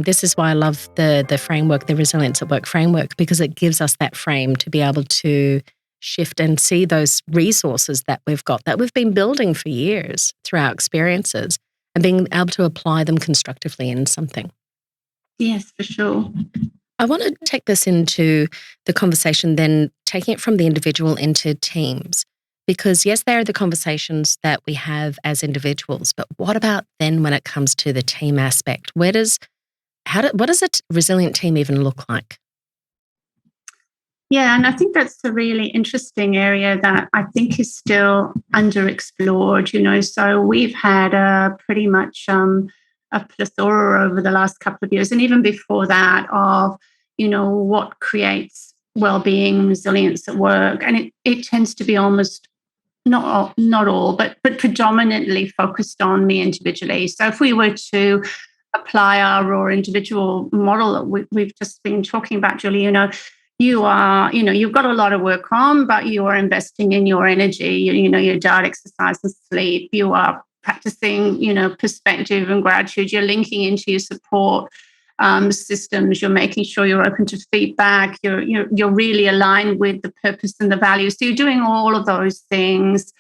This is why I love the framework, the Resilience at Work framework, because it gives us that frame to be able to shift and see those resources that we've got, that we've been building for years through our experiences, and being able to apply them constructively in something. Yes, for sure. I want to take this into the conversation, then taking it from the individual into teams. Because yes, there are the conversations that we have as individuals, but what about then when it comes to the team aspect? What does a resilient team even look like? Yeah, and I think that's a really interesting area that I think is still underexplored. So we've had pretty much a plethora over the last couple of years, and even before that, of what creates well-being and resilience at work. And it tends to be almost not all, but predominantly focused on me individually. So if we were to apply our raw individual model that we've just been talking about, Julie, you've got a lot of work on, but you are investing in your energy, your diet, exercise, and sleep. You are practicing, perspective and gratitude. You're linking into your support systems. You're making sure you're open to feedback. You're really aligned with the purpose and the values. So you're doing all of those things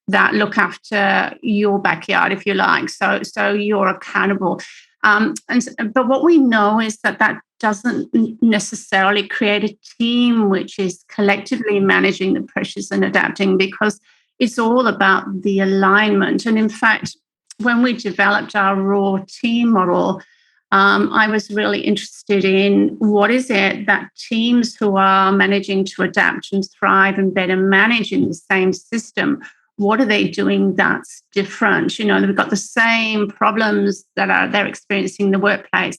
that look after your backyard, if you like. So you're accountable. But what we know is that doesn't necessarily create a team which is collectively managing the pressures and adapting, because it's all about the alignment. And in fact, when we developed our raw team model, I was really interested in what is it that teams who are managing to adapt and thrive and better manage in the same system, what are they doing that's different? They've got the same problems that they're experiencing in the workplace,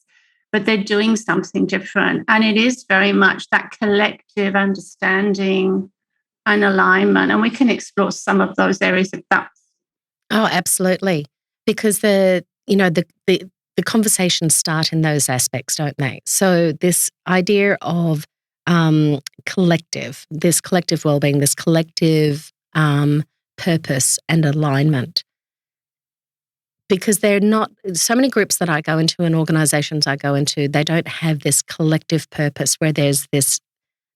but they're doing something different. And it is very much that collective understanding and alignment. And we can explore some of those areas if that's. Oh, absolutely. Because the conversations start in those aspects, don't they? So this idea of collective well-being, this collective purpose and alignment. Because they're not, so many groups that I go into and organizations I go into, they don't have this collective purpose where there's this,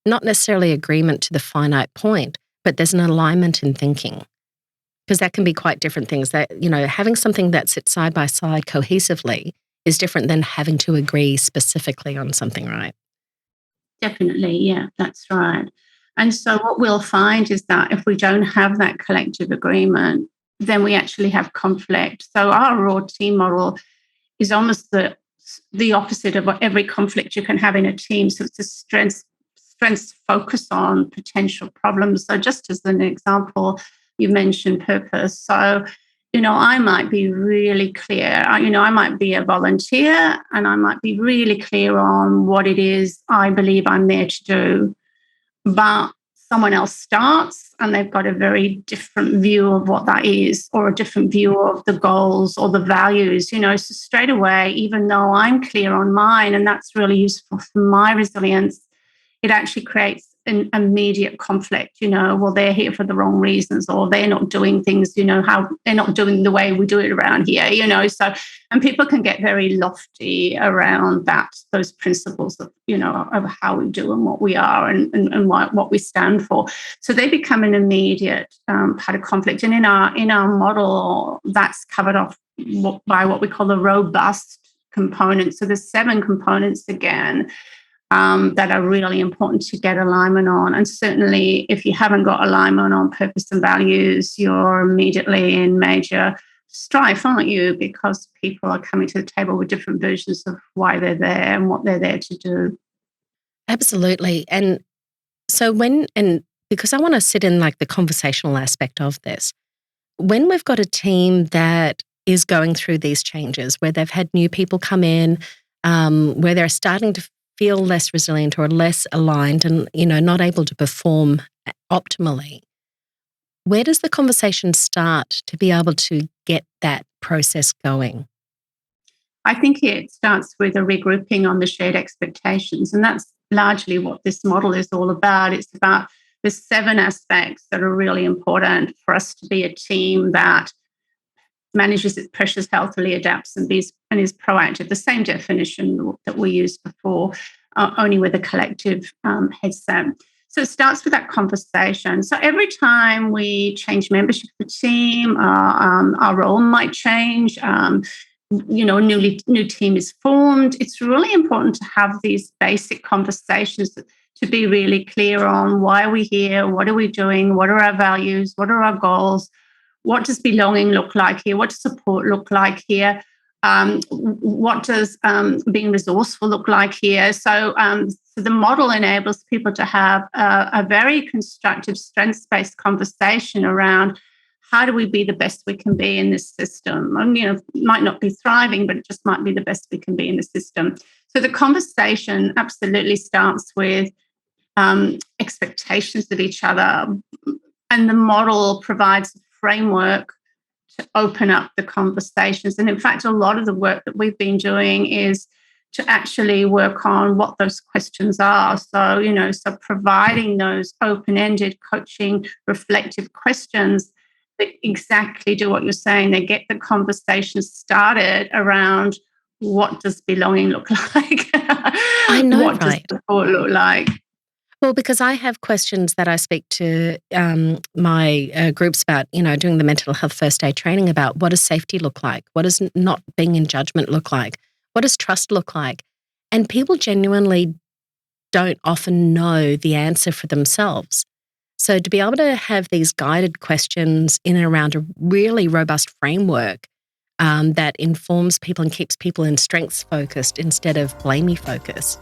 not necessarily agreement to the finite point, but there's an alignment in thinking. Because that can be quite different things. That, having something that sits side by side cohesively is different than having to agree specifically on something, right? Definitely, yeah, that's right. And so what we'll find is that if we don't have that collective agreement, then we actually have conflict. So our raw team model is almost the opposite of every conflict you can have in a team. So it's a strengths focus on potential problems. So just as an example, you mentioned purpose. So, I might be really clear. I might be a volunteer and I might be really clear on what it is I believe I'm there to do. But someone else starts and they've got a very different view of what that is, or a different view of the goals or the values. So straight away, even though I'm clear on mine, and that's really useful for my resilience, it actually creates an immediate conflict. Well, they're here for the wrong reasons, or they're not doing things, how they're not doing the way we do it around here, so, and people can get very lofty around those principles of, of how we do and what we are and what we stand for. So they become an immediate part of conflict. And in our model, that's covered off by what we call the robust components. So there's 7 components again, that are really important to get alignment on. And certainly if you haven't got alignment on purpose and values, you're immediately in major strife, aren't you? Because people are coming to the table with different versions of why they're there and what they're there to do. Absolutely. And so because I want to sit in like the conversational aspect of this, when we've got a team that is going through these changes, where they've had new people come in, where they're starting to feel less resilient or less aligned and, not able to perform optimally, where does the conversation start to be able to get that process going? I think it starts with a regrouping on the shared expectations. And that's largely what this model is all about. It's about the 7 aspects that are really important for us to be a team that manages its pressures healthily, adapts, and is proactive. The same definition that we used before, only with a collective headset. So it starts with that conversation. So every time we change membership of the team, our role might change. A new team is formed. It's really important to have these basic conversations to be really clear on why are we here, what are we doing, what are our values, what are our goals, what does belonging look like here, what does support look like here, what does being resourceful look like here. So the model enables people to have a very constructive, strengths-based conversation around how do we be the best we can be in this system? And, might not be thriving, but it just might be the best we can be in the system. So the conversation absolutely starts with expectations of each other. And the model provides a framework to open up the conversations. And in fact, a lot of the work that we've been doing is to actually work on what those questions are. So, so providing those open-ended coaching, reflective questions that exactly do what you're saying. They get the conversation started around what does belonging look like? I know, what right? does support look like? Well, because I have questions that I speak to my groups about, doing the mental health first aid training about what does safety look like? What does not being in judgment look like? What does trust look like? And people genuinely don't often know the answer for themselves. So to be able to have these guided questions in and around a really robust framework that informs people and keeps people in strengths focused instead of blamey focused